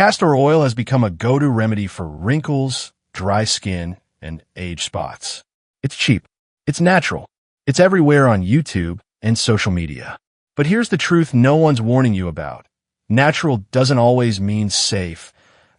Castor oil has become a go-to remedy for wrinkles, dry skin, and age spots. It's cheap. It's natural. It's everywhere on YouTube and social media. But here's the truth no one's warning you about. Natural doesn't always mean safe,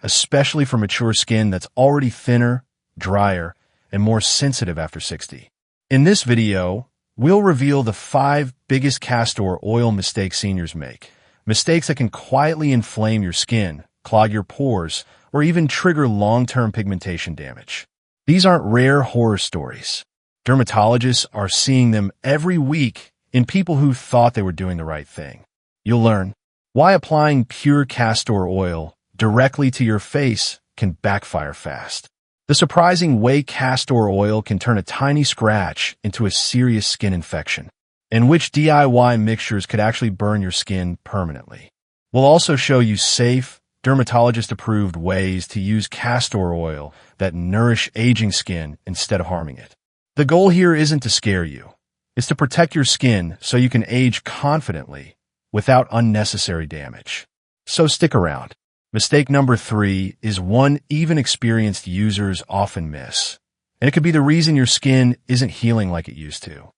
especially for mature skin that's already thinner, drier, and more sensitive after 60. In this video, we'll reveal the 5 biggest castor oil mistakes seniors make. Mistakes that can quietly inflame your skin, clog your pores, or even trigger long-term pigmentation damage. These aren't rare horror stories. Dermatologists are seeing them every week in people who thought they were doing the right thing. You'll learn why applying pure castor oil directly to your face can backfire fast. The surprising way castor oil can turn a tiny scratch into a serious skin infection, and which DIY mixtures could actually burn your skin permanently. We'll also show you safe, dermatologist-approved ways to use castor oil that nourish aging skin instead of harming it. The goal here isn't to scare you. It's to protect your skin so you can age confidently without unnecessary damage. So stick around. Mistake number 3 is one even experienced users often miss, and it could be the reason your skin isn't healing like it used to.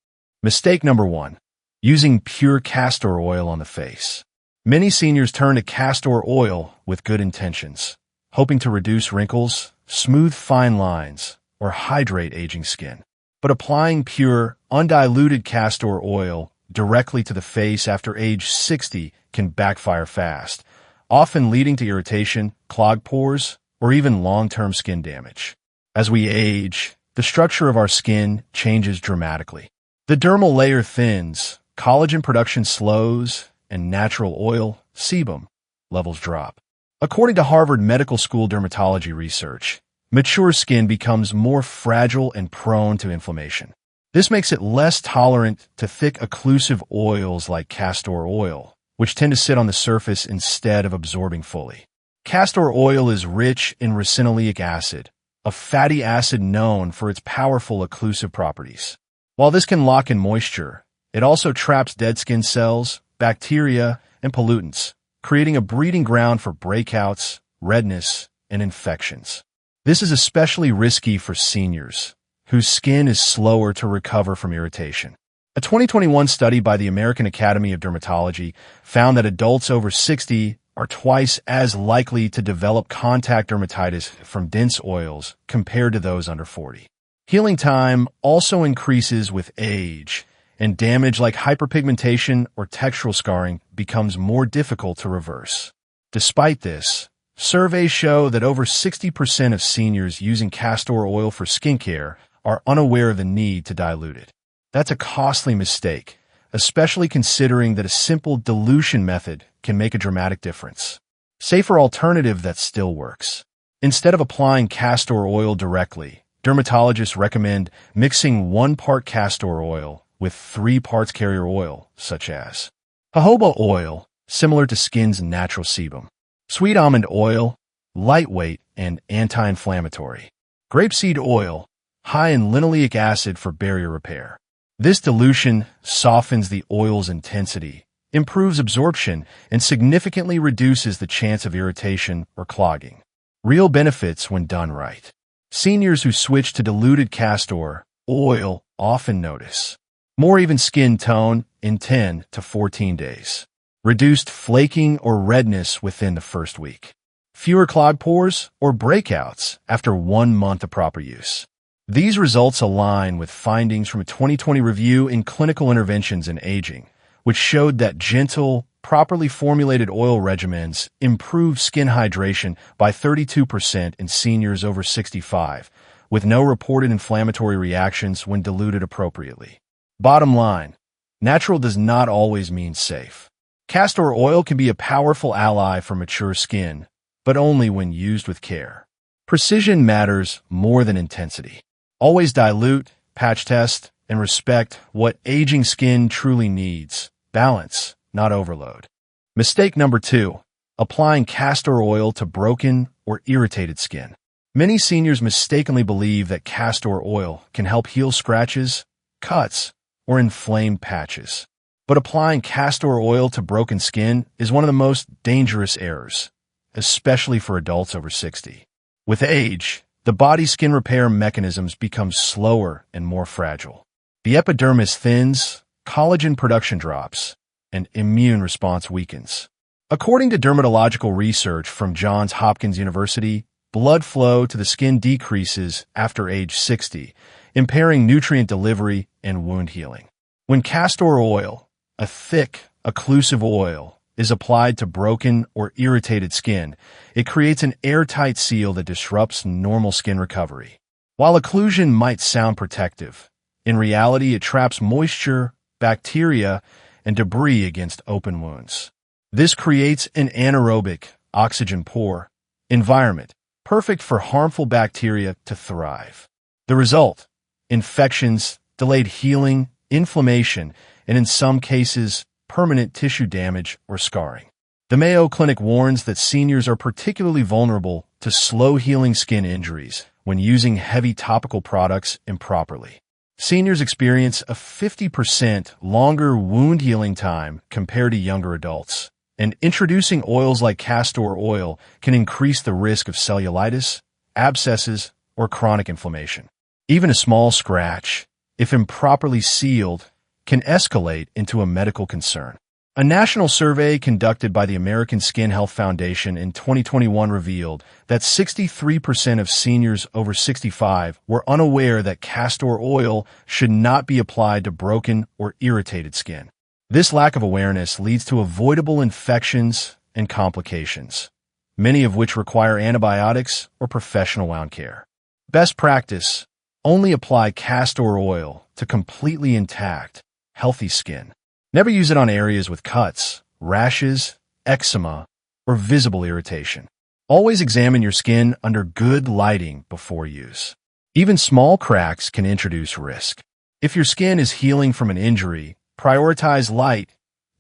Mistake number 1, using pure castor oil on the face. Many seniors turn to castor oil with good intentions, hoping to reduce wrinkles, smooth fine lines, or hydrate aging skin. But applying pure, undiluted castor oil directly to the face after age 60 can backfire fast, often leading to irritation, clogged pores, or even long-term skin damage. As we age, the structure of our skin changes dramatically. The dermal layer thins, collagen production slows, and natural oil, sebum, levels drop. According to Harvard Medical School dermatology research, mature skin becomes more fragile and prone to inflammation. This makes it less tolerant to thick occlusive oils like castor oil, which tend to sit on the surface instead of absorbing fully. Castor oil is rich in ricinoleic acid, a fatty acid known for its powerful occlusive properties. While this can lock in moisture, it also traps dead skin cells, bacteria, and pollutants, creating a breeding ground for breakouts, redness, and infections. This is especially risky for seniors, whose skin is slower to recover from irritation. A 2021 study by the American Academy of Dermatology found that adults over 60 are twice as likely to develop contact dermatitis from dense oils compared to those under 40. Healing time also increases with age, and damage like hyperpigmentation or textural scarring becomes more difficult to reverse. Despite this, surveys show that over 60% of seniors using castor oil for skincare are unaware of the need to dilute it. That's a costly mistake, especially considering that a simple dilution method can make a dramatic difference. Safer alternative that still works. Instead of applying castor oil directly, dermatologists recommend mixing 1 part castor oil with 3 parts carrier oil, such as jojoba oil, similar to skin's natural sebum; sweet almond oil, lightweight and anti-inflammatory; grapeseed oil, high in linoleic acid for barrier repair. This dilution softens the oil's intensity, improves absorption, and significantly reduces the chance of irritation or clogging. Real benefits when done right. Seniors who switch to diluted castor oil often notice more even skin tone in 10 to 14 days. Reduced flaking or redness within the first week. Fewer clogged pores or breakouts after 1 month of proper use. These results align with findings from a 2020 review in Clinical Interventions in Aging, which showed that gentle, properly formulated oil regimens improved skin hydration by 32% in seniors over 65, with no reported inflammatory reactions when diluted appropriately. Bottom line, natural does not always mean safe. Castor oil can be a powerful ally for mature skin, but only when used with care. Precision matters more than intensity. Always dilute, patch test, and respect what aging skin truly needs: balance, not overload. Mistake number 2, applying castor oil to broken or irritated skin. Many seniors mistakenly believe that castor oil can help heal scratches, cuts, or inflamed patches. But applying castor oil to broken skin is one of the most dangerous errors, especially for adults over 60. With age, the body's skin repair mechanisms become slower and more fragile. The epidermis thins, collagen production drops, and immune response weakens. According to dermatological research from Johns Hopkins University, blood flow to the skin decreases after age 60, impairing nutrient delivery and wound healing. When castor oil, a thick, occlusive oil, is applied to broken or irritated skin, it creates an airtight seal that disrupts normal skin recovery. While occlusion might sound protective, in reality it traps moisture, bacteria, and debris against open wounds. This creates an anaerobic, oxygen-poor environment, perfect for harmful bacteria to thrive. The result: infections, delayed healing, inflammation, and in some cases, permanent tissue damage or scarring. The Mayo Clinic warns that seniors are particularly vulnerable to slow-healing skin injuries when using heavy topical products improperly. Seniors experience a 50% longer wound healing time compared to younger adults, and introducing oils like castor oil can increase the risk of cellulitis, abscesses, or chronic inflammation. Even a small scratch, if improperly sealed, can escalate into a medical concern. A national survey conducted by the American Skin Health Foundation in 2021 revealed that 63% of seniors over 65 were unaware that castor oil should not be applied to broken or irritated skin. This lack of awareness leads to avoidable infections and complications, many of which require antibiotics or professional wound care. Best practice: only apply castor oil to completely intact, healthy skin. Never use it on areas with cuts, rashes, eczema, or visible irritation. Always examine your skin under good lighting before use. Even small cracks can introduce risk. If your skin is healing from an injury, prioritize light,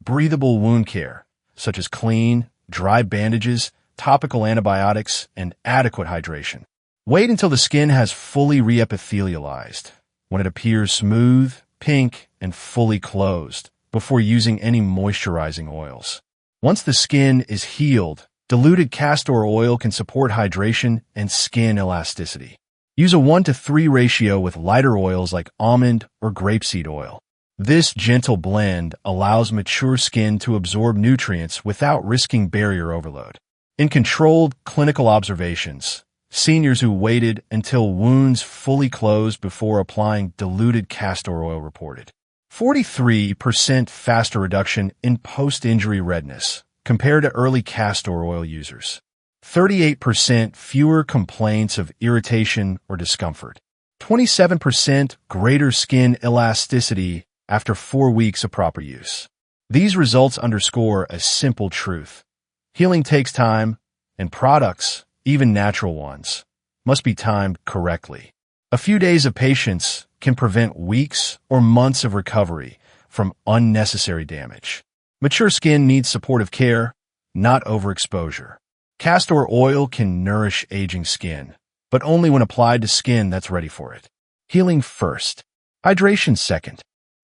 breathable wound care, such as clean, dry bandages, topical antibiotics, and adequate hydration. Wait until the skin has fully reepithelialized, when it appears smooth, pink, and fully closed, before using any moisturizing oils. Once the skin is healed, diluted castor oil can support hydration and skin elasticity. Use a 1:3 ratio with lighter oils like almond or grapeseed oil. This gentle blend allows mature skin to absorb nutrients without risking barrier overload. In controlled clinical observations, seniors who waited until wounds fully closed before applying diluted castor oil reported 43% faster reduction in post-injury redness compared to early castor oil users, 38% fewer complaints of irritation or discomfort, 27% greater skin elasticity after 4 weeks of proper use. These results underscore a simple truth: healing takes time, and products, even natural ones, must be timed correctly. A few days of patience can prevent weeks or months of recovery from unnecessary damage. Mature skin needs supportive care, not overexposure. Castor oil can nourish aging skin, but only when applied to skin that's ready for it. Healing first, hydration second.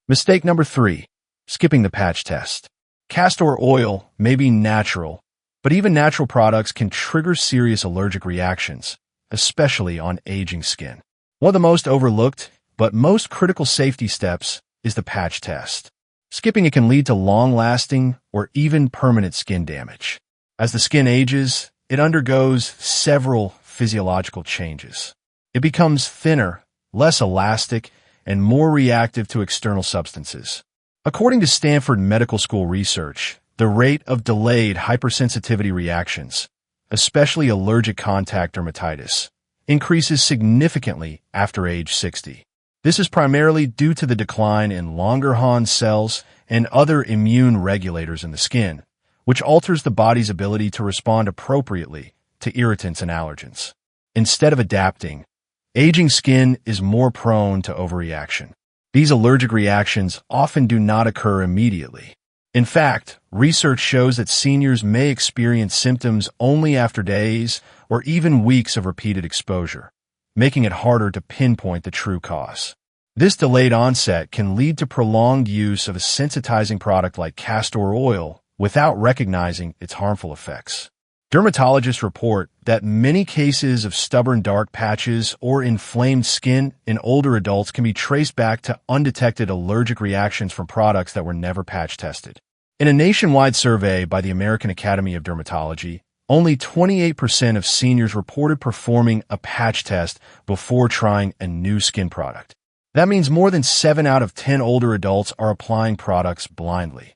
Mistake number 3, skipping the patch test. Castor oil may be natural, but even natural products can trigger serious allergic reactions, especially on aging skin. One of the most overlooked but most critical safety steps is the patch test. Skipping it can lead to long-lasting or even permanent skin damage. As the skin ages, it undergoes several physiological changes. It becomes thinner, less elastic, and more reactive to external substances. According to Stanford Medical School research, the rate of delayed hypersensitivity reactions, especially allergic contact dermatitis, increases significantly after age 60. This is primarily due to the decline in Langerhans cells and other immune regulators in the skin, which alters the body's ability to respond appropriately to irritants and allergens. Instead of adapting, aging skin is more prone to overreaction. These allergic reactions often do not occur immediately. In fact, research shows that seniors may experience symptoms only after days or even weeks of repeated exposure, making it harder to pinpoint the true cause. This delayed onset can lead to prolonged use of a sensitizing product like castor oil without recognizing its harmful effects. Dermatologists report that many cases of stubborn dark patches or inflamed skin in older adults can be traced back to undetected allergic reactions from products that were never patch tested. In a nationwide survey by the American Academy of Dermatology, only 28% of seniors reported performing a patch test before trying a new skin product. That means more than 7 out of 10 older adults are applying products blindly,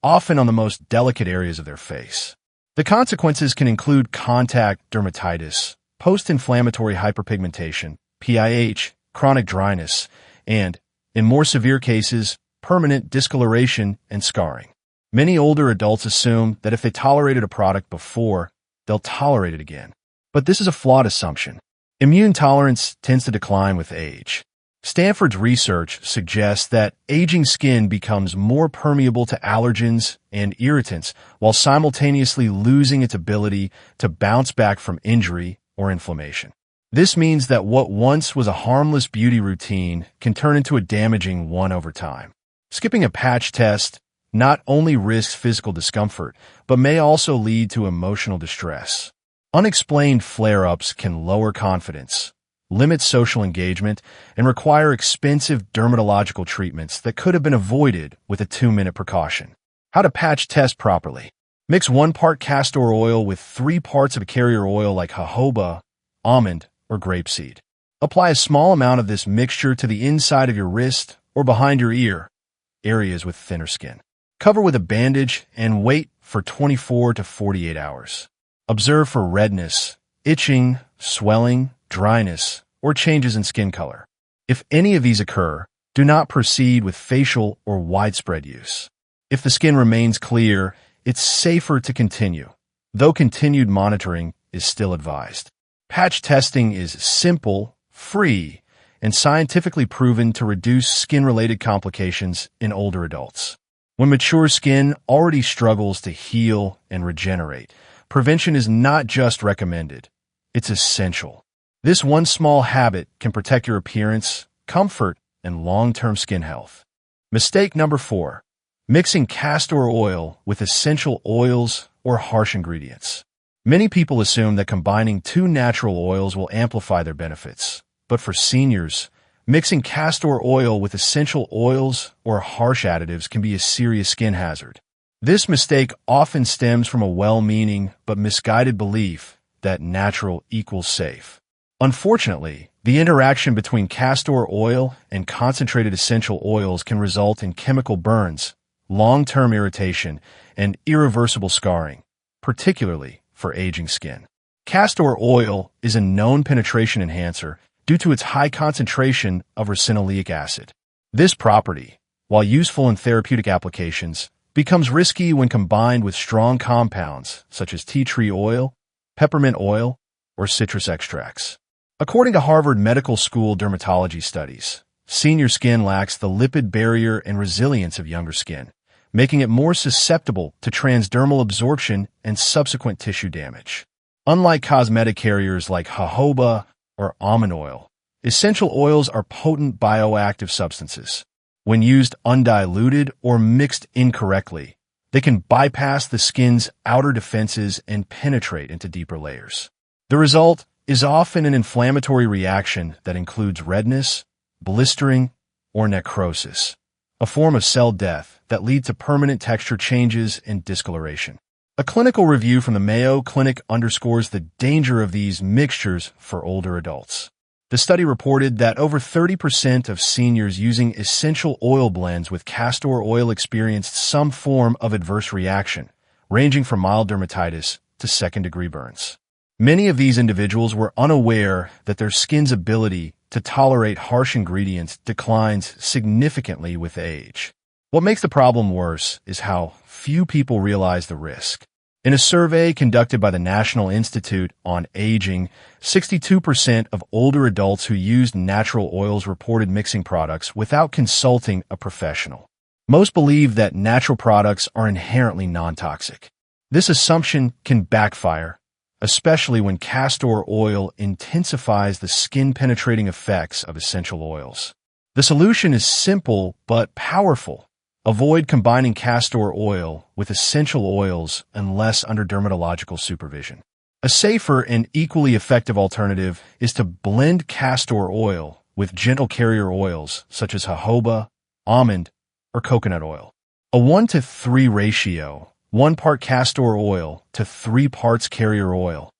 often on the most delicate areas of their face. The consequences can include contact dermatitis, post-inflammatory hyperpigmentation, PIH, chronic dryness, and, in more severe cases, permanent discoloration and scarring. Many older adults assume that if they tolerated a product before, they'll tolerate it again. But this is a flawed assumption. Immune tolerance tends to decline with age. Stanford's research suggests that aging skin becomes more permeable to allergens and irritants while simultaneously losing its ability to bounce back from injury or inflammation. This means that what once was a harmless beauty routine can turn into a damaging one over time. Skipping a patch test not only risks physical discomfort, but may also lead to emotional distress. Unexplained flare-ups can lower confidence, limit social engagement, and require expensive dermatological treatments that could have been avoided with a 2-minute precaution. How to patch test properly. Mix 1 part castor oil with 3 parts of a carrier oil like jojoba, almond, or grapeseed. Apply a small amount of this mixture to the inside of your wrist or behind your ear, areas with thinner skin. Cover with a bandage and wait for 24 to 48 hours. Observe for redness, itching, swelling, dryness, or changes in skin color. If any of these occur, do not proceed with facial or widespread use. If the skin remains clear, it's safer to continue, though continued monitoring is still advised. Patch testing is simple, free, and scientifically proven to reduce skin-related complications in older adults. When mature skin already struggles to heal and regenerate, prevention is not just recommended, it's essential. This one small habit can protect your appearance, comfort, and long-term skin health. Mistake number 4. Mixing castor oil with essential oils or harsh ingredients. Many people assume that combining 2 natural oils will amplify their benefits. But for seniors, mixing castor oil with essential oils or harsh additives can be a serious skin hazard. This mistake often stems from a well-meaning but misguided belief that natural equals safe. Unfortunately, the interaction between castor oil and concentrated essential oils can result in chemical burns, long-term irritation, and irreversible scarring, particularly for aging skin. Castor oil is a known penetration enhancer due to its high concentration of ricinoleic acid. This property, while useful in therapeutic applications, becomes risky when combined with strong compounds such as tea tree oil, peppermint oil, or citrus extracts. According to Harvard Medical School dermatology studies, senior skin lacks the lipid barrier and resilience of younger skin, making it more susceptible to transdermal absorption and subsequent tissue damage. Unlike cosmetic carriers like jojoba or almond oil, essential oils are potent bioactive substances. When used undiluted or mixed incorrectly, they can bypass the skin's outer defenses and penetrate into deeper layers. The result is often an inflammatory reaction that includes redness, blistering, or necrosis, a form of cell death that leads to permanent texture changes and discoloration. A clinical review from the Mayo Clinic underscores the danger of these mixtures for older adults. The study reported that over 30% of seniors using essential oil blends with castor oil experienced some form of adverse reaction, ranging from mild dermatitis to second-degree burns. Many of these individuals were unaware that their skin's ability to tolerate harsh ingredients declines significantly with age. What makes the problem worse is how few people realize the risk. In a survey conducted by the National Institute on Aging, 62% of older adults who used natural oils reported mixing products without consulting a professional. Most believe that natural products are inherently non-toxic. This assumption can backfire, especially when castor oil intensifies the skin-penetrating effects of essential oils. The solution is simple but powerful. Avoid combining castor oil with essential oils unless under dermatological supervision. A safer and equally effective alternative is to blend castor oil with gentle carrier oils such as jojoba, almond, or coconut oil. A 1-to-3 ratio, 1 part castor oil to 3 parts carrier oil,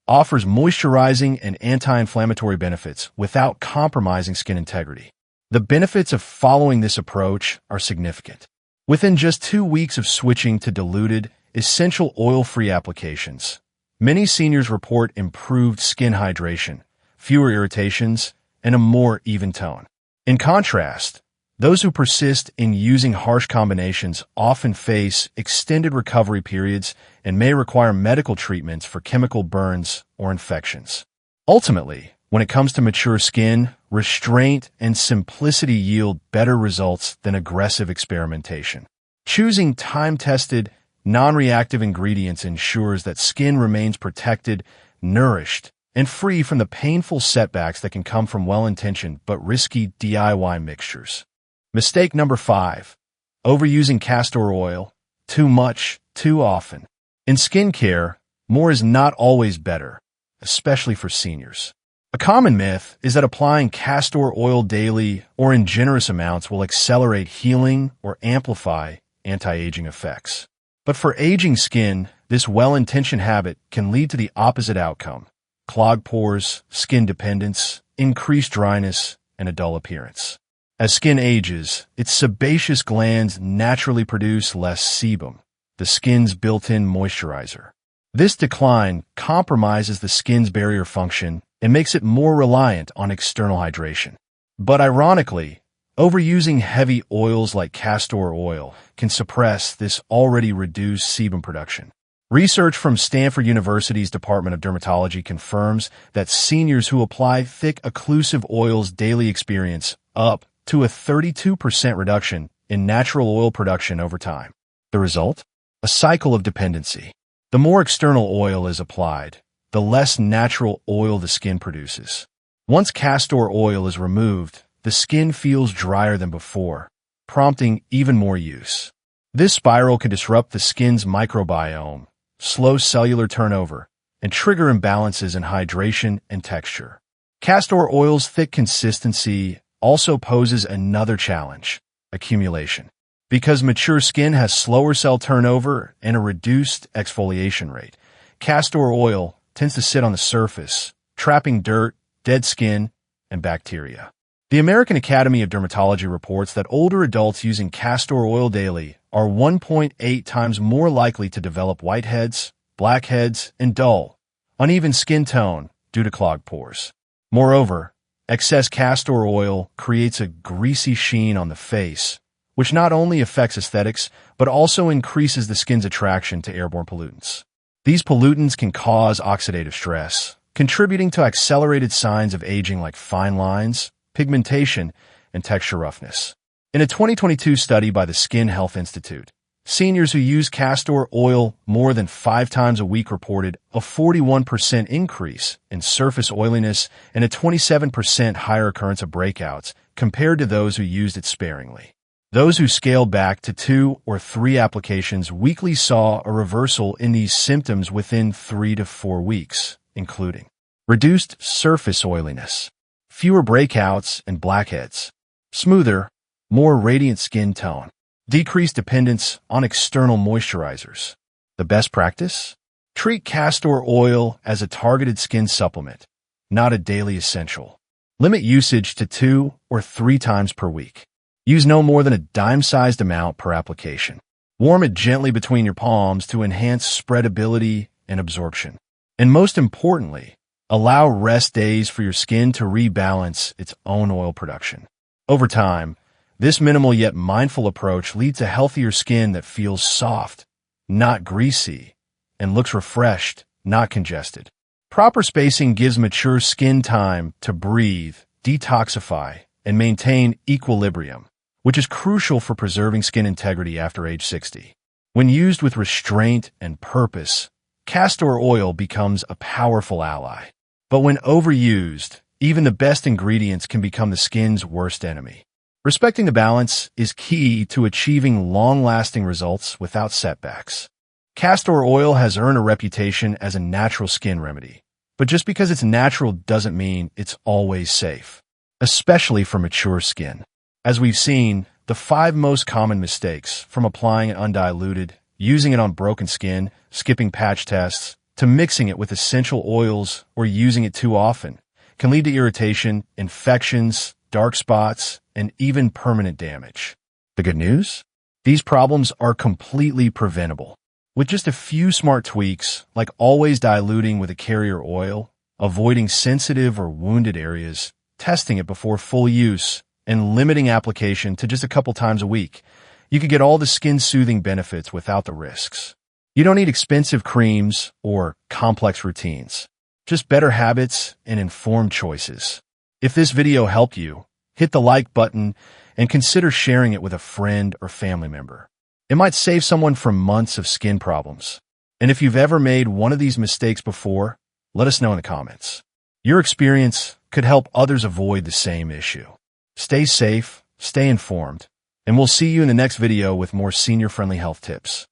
offers moisturizing and anti-inflammatory benefits without compromising skin integrity. The benefits of following this approach are significant. Within just 2 weeks of switching to diluted, essential oil-free applications, many seniors report improved skin hydration, fewer irritations, and a more even tone. In contrast, those who persist in using harsh combinations often face extended recovery periods and may require medical treatments for chemical burns or infections. Ultimately, when it comes to mature skin, restraint and simplicity yield better results than aggressive experimentation. Choosing time-tested, non-reactive ingredients ensures that skin remains protected, nourished, and free from the painful setbacks that can come from well-intentioned but risky DIY mixtures. Mistake number 5. Overusing castor oil. Too much, too often. In skincare, more is not always better, especially for seniors. A common myth is that applying castor oil daily or in generous amounts will accelerate healing or amplify anti-aging effects. But for aging skin, this well-intentioned habit can lead to the opposite outcome: clogged pores, skin dependence, increased dryness, and a dull appearance. As skin ages, its sebaceous glands naturally produce less sebum, the skin's built-in moisturizer. This decline compromises the skin's barrier function and makes it more reliant on external hydration. But ironically, overusing heavy oils like castor oil can suppress this already reduced sebum production. Research from Stanford University's Department of Dermatology confirms that seniors who apply thick, occlusive oils daily experience up to a 32% reduction in natural oil production over time. The result? A cycle of dependency. The more external oil is applied, the less natural oil the skin produces. Once castor oil is removed, the skin feels drier than before, prompting even more use. This spiral can disrupt the skin's microbiome, slow cellular turnover, and trigger imbalances in hydration and texture. Castor oil's thick consistency also poses another challenge: accumulation. Because mature skin has slower cell turnover and a reduced exfoliation rate, castor oil tends to sit on the surface, trapping dirt, dead skin, and bacteria. The American Academy of Dermatology reports that older adults using castor oil daily are 1.8 times more likely to develop whiteheads, blackheads, and dull, uneven skin tone due to clogged pores. Moreover, excess castor oil creates a greasy sheen on the face, which not only affects aesthetics, but also increases the skin's attraction to airborne pollutants. These pollutants can cause oxidative stress, contributing to accelerated signs of aging like fine lines, pigmentation, and texture roughness. In a 2022 study by the Skin Health Institute, seniors who use castor oil more than 5 times a week reported a 41% increase in surface oiliness and a 27% higher occurrence of breakouts compared to those who used it sparingly. Those who scaled back to 2 or 3 applications weekly saw a reversal in these symptoms within 3 to 4 weeks, including reduced surface oiliness, fewer breakouts and blackheads, smoother, more radiant skin tone, decreased dependence on external moisturizers. The best practice? Treat castor oil as a targeted skin supplement, not a daily essential. Limit usage to 2 or 3 times per week. Use no more than a dime-sized amount per application. Warm it gently between your palms to enhance spreadability and absorption. And most importantly, allow rest days for your skin to rebalance its own oil production. Over time, this minimal yet mindful approach leads to healthier skin that feels soft, not greasy, and looks refreshed, not congested. Proper spacing gives mature skin time to breathe, detoxify, and maintain equilibrium, which is crucial for preserving skin integrity after age 60. When used with restraint and purpose, castor oil becomes a powerful ally. But when overused, even the best ingredients can become the skin's worst enemy. Respecting the balance is key to achieving long-lasting results without setbacks. Castor oil has earned a reputation as a natural skin remedy, but just because it's natural doesn't mean it's always safe, especially for mature skin. As we've seen, the 5 most common mistakes, from applying it undiluted, using it on broken skin, skipping patch tests, to mixing it with essential oils or using it too often, can lead to irritation, infections, dark spots, and even permanent damage. The good news? These problems are completely preventable. With just a few smart tweaks, like always diluting with a carrier oil, avoiding sensitive or wounded areas, testing it before full use, and limiting application to just a couple times a week, you could get all the skin-soothing benefits without the risks. You don't need expensive creams or complex routines, just better habits and informed choices. If this video helped you, hit the like button and consider sharing it with a friend or family member. It might save someone from months of skin problems. And if you've ever made one of these mistakes before, let us know in the comments. Your experience could help others avoid the same issue. Stay safe, stay informed, and we'll see you in the next video with more senior-friendly health tips.